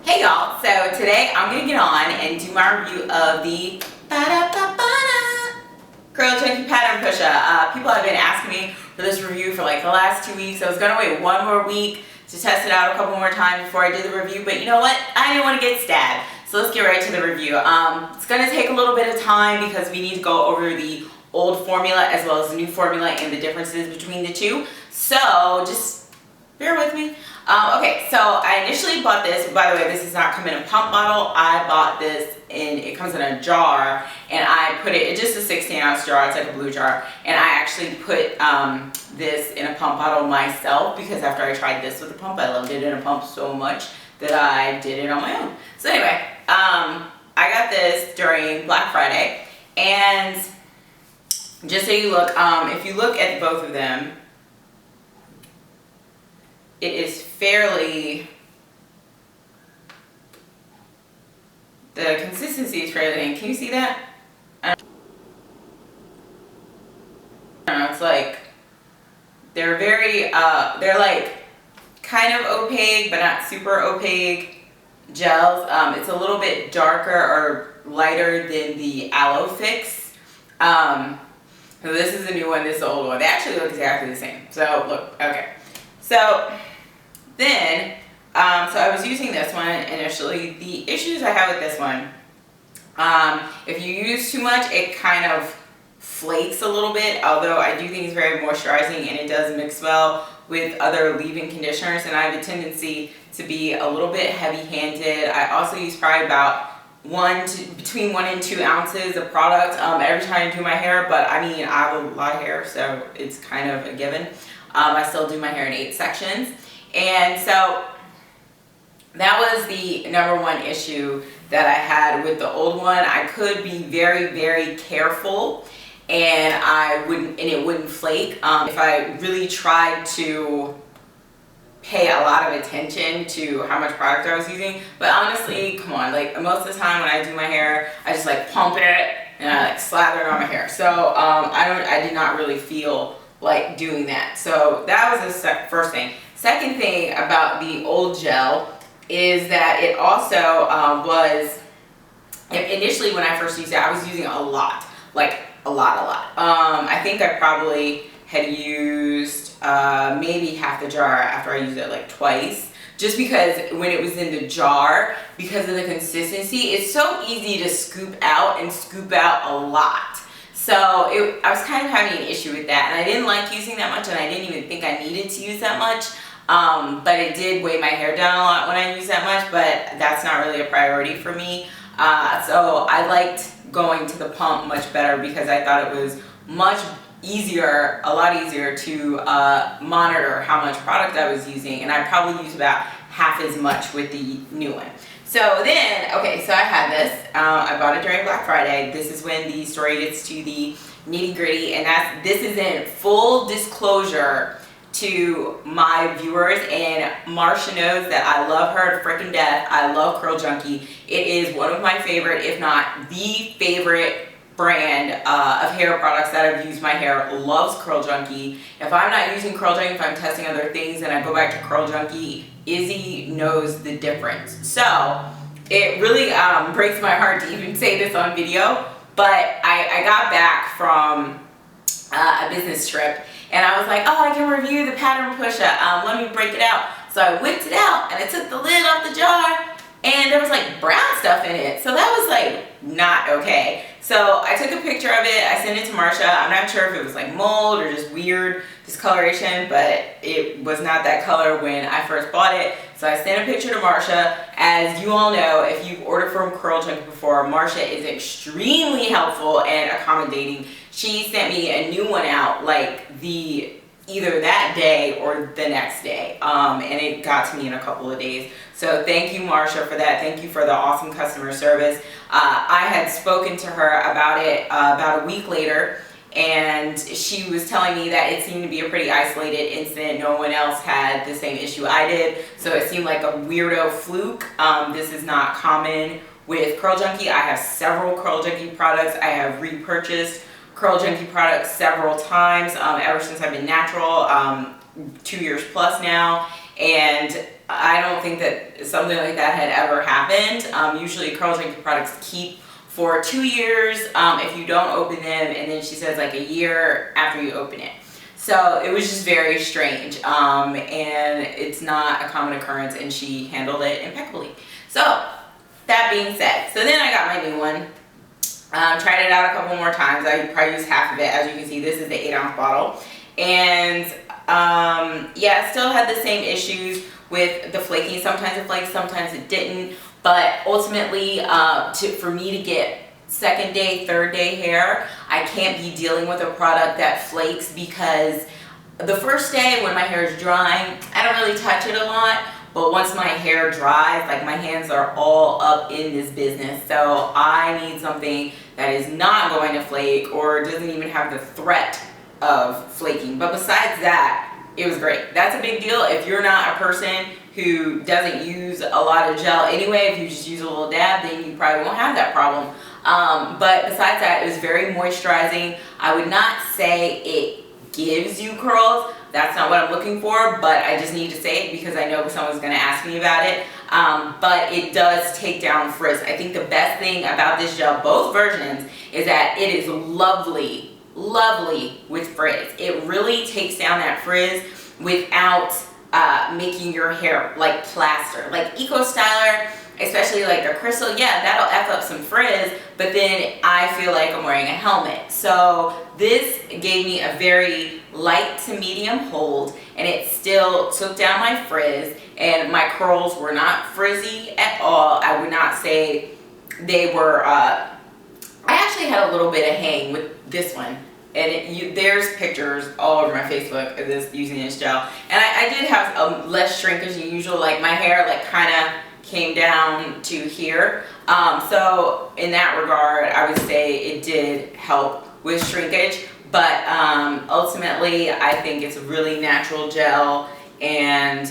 Hey y'all, so today I'm going to get on and do my review of the Curl Junkie Pattern Pusha. People have been asking me for this review for like the last 2 weeks. I was going to wait one more week to test it out a couple more times before I did the review, but you know what? I didn't want to get stabbed. So let's get right to the review. It's going to take a little bit of time because we need to go over the old formula as well as the new formula and the differences between the two. So just bear with me. Okay, so I initially bought this. By the way, this does not come in a pump bottle. I bought this it comes in a jar, and I put it, it's just a 16-ounce jar. It's like a blue jar, and I actually put this in a pump bottle myself because after I tried this with a pump, I loved it in a pump so much that I did it on my own. So anyway, I got this during Black Friday, and just so you look, if you look at both of them, it is fairly, the consistency is fairly thin. Can you see that? I don't know, it's like, they're very, they're like kind of opaque, but not super opaque gels. It's a little bit darker or lighter than the Aloe Fix. So this is the new one, this is the old one. They actually look exactly the same. So look, okay. So then, so I was using this one initially. The issues I have with this one, if you use too much, it kind of flakes a little bit, although I do think it's very moisturizing and it does mix well with other leave-in conditioners, and I have a tendency to be a little bit heavy-handed. I also use probably about between 1 and 2 ounces of product every time I do my hair, but I mean, I have a lot of hair, so it's kind of a given. I still do my hair in 8 sections. And so that was the #1 issue that I had with the old one. I could be very, very careful and it wouldn't flake. If I really tried to pay a lot of attention to how much product I was using. But honestly, come on, like most of the time when I do my hair, I just like pump it and I like slather it on my hair. So I did not really feel like doing that. So that was the first thing. Second thing about the old gel is that it also was, initially when I first used it, I was using a lot, like a lot. I think I probably had used maybe half the jar after I used it like twice, just because when it was in the jar, because of the consistency, it's so easy to scoop out a lot. So I was kind of having an issue with that, and I didn't like using that much, and I didn't even think I needed to use that much. But it did weigh my hair down a lot when I used that much, but that's not really a priority for me. So I liked going to the pump much better because I thought it was much easier, a lot easier to monitor how much product I was using, and I probably used about half as much with the new one. So then, okay, so I had this. I bought it during Black Friday. This is when the story gets to the nitty gritty, and this is in full disclosure to my viewers, and Marsha knows that I love her to freaking death. I love Curl Junkie. It is one of my favorite, if not the favorite brand of hair products that I've used. My hair loves Curl Junkie. If I'm not using Curl Junkie, if I'm testing other things and I go back to Curl Junkie, Izzy knows the difference. So it really breaks my heart to even say this on video, but I got back from a business trip, and I was like, oh, I can review the Pattern Pusha. Let me break it out. So I whipped it out, and I took the lid off the jar, and there was like brown stuff in it. So that was like not okay. So I took a picture of it. I sent it to Marsha. I'm not sure if it was like mold or just weird discoloration, but it was not that color when I first bought it. So I sent a picture to Marsha. As you all know, if you've ordered from Curl Junkie before, Marsha is extremely helpful and accommodating. She sent me a new one out like either that day or the next day, and it got to me in a couple of days. So thank you, Marsha, for that. Thank you for the awesome customer service. I had spoken to her about it about a week later, and she was telling me that it seemed to be a pretty isolated incident. No one else had the same issue I did, so it seemed like a weirdo fluke. This is not common with Curl Junkie. I have several Curl Junkie products. I have repurchased Curl Junkie products several times ever since I've been natural, 2 years plus now, and I don't think that something like that had ever happened. Usually Curl Junkie products keep for 2 years if you don't open them, and then she says like a year after you open it. So it was just very strange, and it's not a common occurrence, and she handled it impeccably. So that being said, so then I got my new one. Tried it out a couple more times. I probably used half of it. As you can see, this is the 8-ounce bottle. And yeah, still had the same issues with the flaking. Sometimes it flaked, sometimes it didn't. But ultimately, for me to get second day, third day hair, I can't be dealing with a product that flakes, because the first day when my hair is drying, I don't really touch it a lot. But once my hair dries, like, my hands are all up in this business. So I need something that is not going to flake or doesn't even have the threat of flaking. But besides that, it was great. That's a big deal. If you're not a person who doesn't use a lot of gel anyway, if you just use a little dab, then you probably won't have that problem. But besides that, it was very moisturizing. I would not say it gives you curls. That's not what I'm looking for, but I just need to say it because I know someone's going to ask me about it. But it does take down frizz. I think the best thing about this gel, both versions, is that it is lovely, lovely with frizz. It really takes down that frizz without making your hair like plaster. Like Eco Styler, especially like a crystal, yeah, that'll F up some frizz, but then I feel like I'm wearing a helmet. So this gave me a very light to medium hold, and it still took down my frizz, and my curls were not frizzy at all. I would not say they were, I actually had a little bit of hang with this one. And there's pictures all over my Facebook of this, using this gel. And I did have less shrinkage than usual. Like, my hair like kind of came down to here. So in that regard, I would say it did help with shrinkage. But ultimately, I think it's a really natural gel. And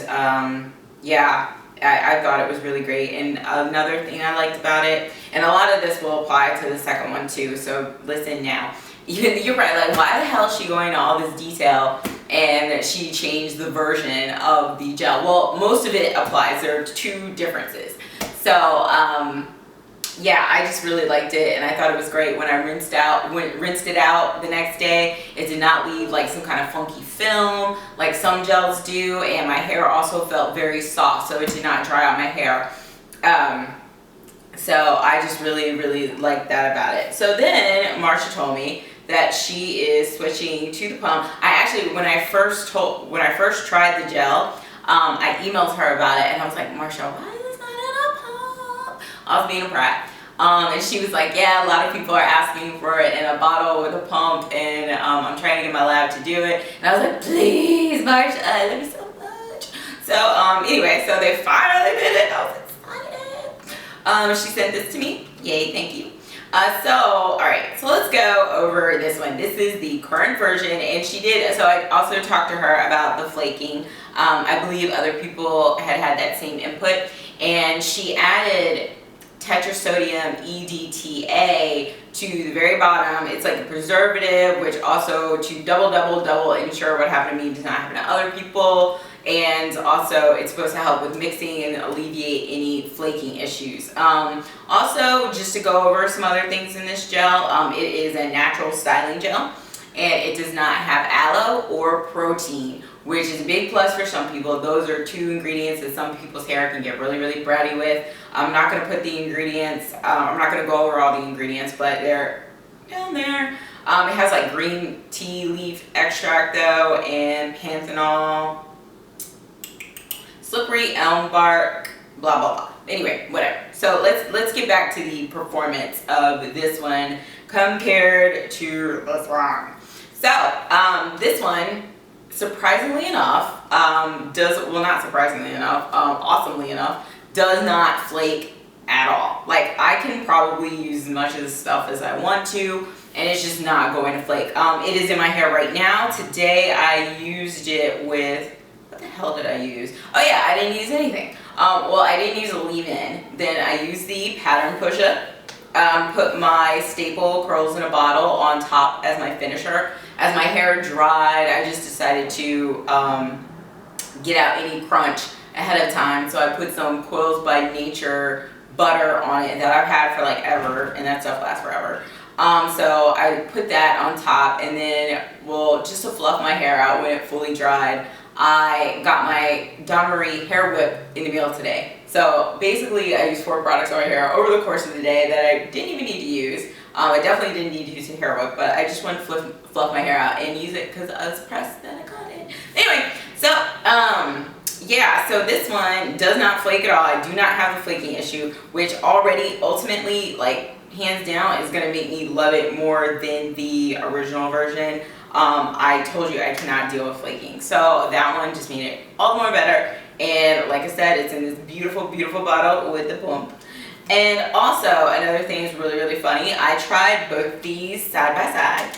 yeah, I thought it was really great. And another thing I liked about it, and a lot of this will apply to the second one too, so listen now. You're probably like, why the hell is she going into all this detail and she changed the version of the gel? Well, most of it applies. There are two differences. So yeah, I just really liked it, and I thought it was great. When I rinsed it out the next day, it did not leave like some kind of funky film like some gels do, and my hair also felt very soft, so it did not dry out my hair. So I just really, really liked that about it. So then Marsha told me that she is switching to the pump. I actually, when I first tried the gel, I emailed her about it, and I was like, Marsha, why is this not in a pump? I was being a brat. And she was like, yeah, a lot of people are asking for it in a bottle with a pump, and I'm trying to get my lab to do it. And I was like, please, Marsha, I love you so much. So anyway, so they finally did it. I was excited. She sent this to me. Yay, thank you. So, alright, so let's go over this one. This is the current version, and she did, so I also talked to her about the flaking. I believe other people had that same input, and she added tetrasodium EDTA to the very bottom. It's like a preservative, which also to double ensure what happened to me does not happen to other people. And also it's supposed to help with mixing and alleviate any flaking issues. Also, just to go over some other things in this gel, it is a natural styling gel, and it does not have aloe or protein, which is a big plus for some people. Those are two ingredients that some people's hair can get really, really bratty with. I'm not going to put the ingredients, I'm not going to go over all the ingredients, but they're down there. It has like green tea leaf extract though, and panthenol, slippery elm bark, blah blah blah. Anyway, whatever. So let's get back to the performance of this one compared to this one. So this one, surprisingly enough, awesomely enough, does not flake at all. Like, I can probably use as much of this stuff as I want to, and it's just not going to flake. It is in my hair right now. Today I used it with, what the hell did I use? Oh yeah, I didn't use anything. Well, I didn't use a leave-in. Then I used the pattern Pusha. Put my staple curls in a bottle on top as my finisher. As my hair dried, I just decided to get out any crunch ahead of time. So I put some Coils by Nature butter on it that I've had for like ever, and that stuff lasts forever. So I put that on top, and then, well, just to fluff my hair out when it fully dried, I got my Dawn Marie hair whip in the mail today. So basically I used 4 products on my hair over the course of the day that I didn't even need to use. I definitely didn't need to use a hair whip, but I just wanted to fluff my hair out and use it because I was pressed that I got it. Anyway, so yeah, so this one does not flake at all. I do not have the flaking issue, which already ultimately, like, hands down is gonna make me love it more than the original version. I told you I cannot deal with flaking, so that one just made it all the more better. And like I said, it's in this beautiful, beautiful bottle with the pump. And also, another thing is really, really funny. I tried both these side by side,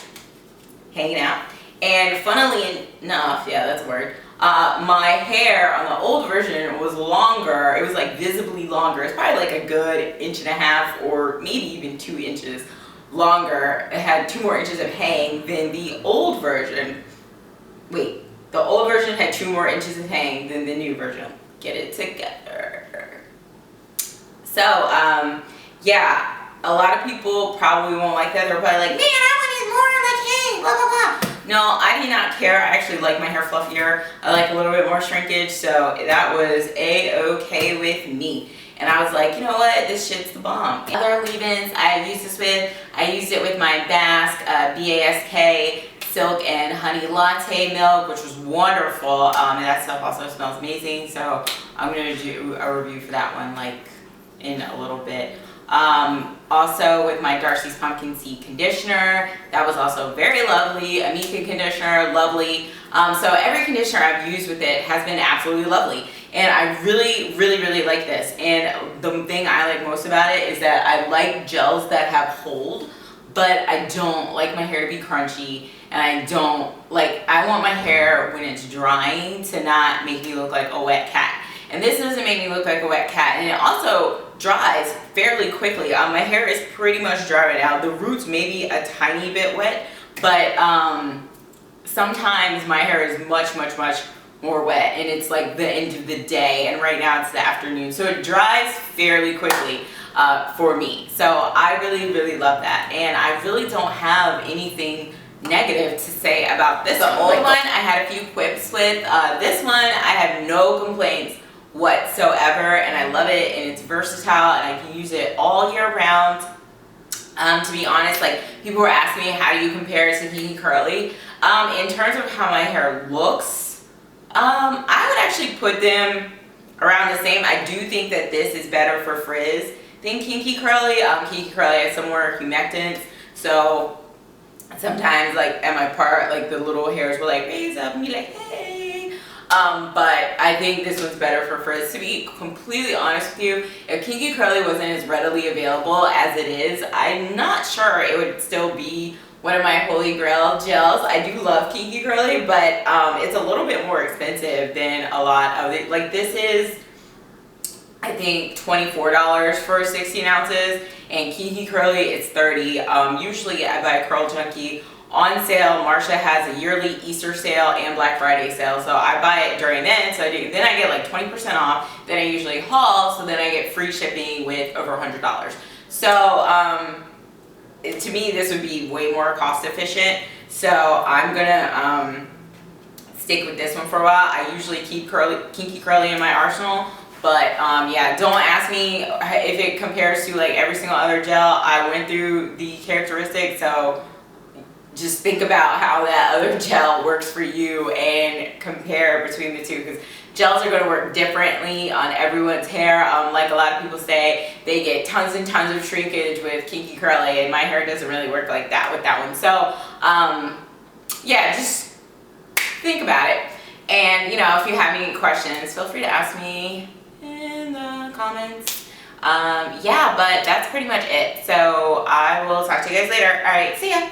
hanging out. And funnily enough, yeah, that's a word, my hair on the old version was longer. It was like visibly longer. It's probably like a good 1.5 or maybe even 2 inches longer. It had 2 more inches of hang than the old version. Wait, the old version had 2 more inches of hang than the new version. Get it together. So, yeah, a lot of people probably won't like that. They're probably like, man, I wanted more like hang, blah, blah, blah. No, I do not care. I actually like my hair fluffier. I like a little bit more shrinkage, so that was a-okay with me. And I was like, you know what, this shit's the bomb. Other leave-ins I used this with, I used it with my Bask, BASK Silk and Honey Latte Milk, which was wonderful. And that stuff also smells amazing, so I'm gonna do a review for that one like in a little bit. Also with my Darcy's Pumpkin Seed Conditioner, that was also very lovely. Amika conditioner, lovely. So every conditioner I've used with it has been absolutely lovely. And I really, really, really like this. And the thing I like most about it is that I like gels that have hold, but I don't like my hair to be crunchy. And I don't, like, I want my hair when it's drying to not make me look like a wet cat. And this doesn't make me look like a wet cat. And it also dries fairly quickly. My hair is pretty much dry right now. The roots may be a tiny bit wet, but sometimes my hair is much, much, much more wet, and it's like the end of the day, and right now it's the afternoon. So it dries fairly quickly for me. So I really, really love that. And I really don't have anything negative to say about this one. The old one I had a few quips with. This one I have no complaints whatsoever, and I love it, and it's versatile, and I can use it all year round. To be honest, like, people were asking me how do you compare it to Kinky Curly. In terms of how my hair looks, I would actually put them around the same. I do think that this is better for frizz than Kinky Curly. Kinky Curly has some more humectants, so sometimes, like, at my part, like, the little hairs will like raise up and be like, hey. But I think this one's better for frizz. To be completely honest with you, if Kinky Curly wasn't as readily available as it is, I'm not sure it would still be one of my holy grail gels. I do love Kinky Curly, but it's a little bit more expensive than a lot of it. Like, this is, I think, $24 for 16 ounces, and Kinky Curly, it's $30. Usually I buy Curl Junkie on sale. Marsha has a yearly Easter sale and Black Friday sale, so I buy it during then. So then I get like 20% off. Then I usually haul, so then I get free shipping with over $100. So to me, this would be way more cost efficient. So I'm gonna stick with this one for a while. I usually keep Kinky Curly in my arsenal, but yeah, don't ask me if it compares to like every single other gel. I went through the characteristics, so just think about how that other gel works for you and compare between the two, because gels are going to work differently on everyone's hair. Like a lot of people say, they get tons and tons of shrinkage with Kinky Curly, and my hair doesn't really work like that with that one. So yeah, just think about it. And you know, if you have any questions, feel free to ask me in the comments. Yeah, but that's pretty much it. So I will talk to you guys later. All right, see ya.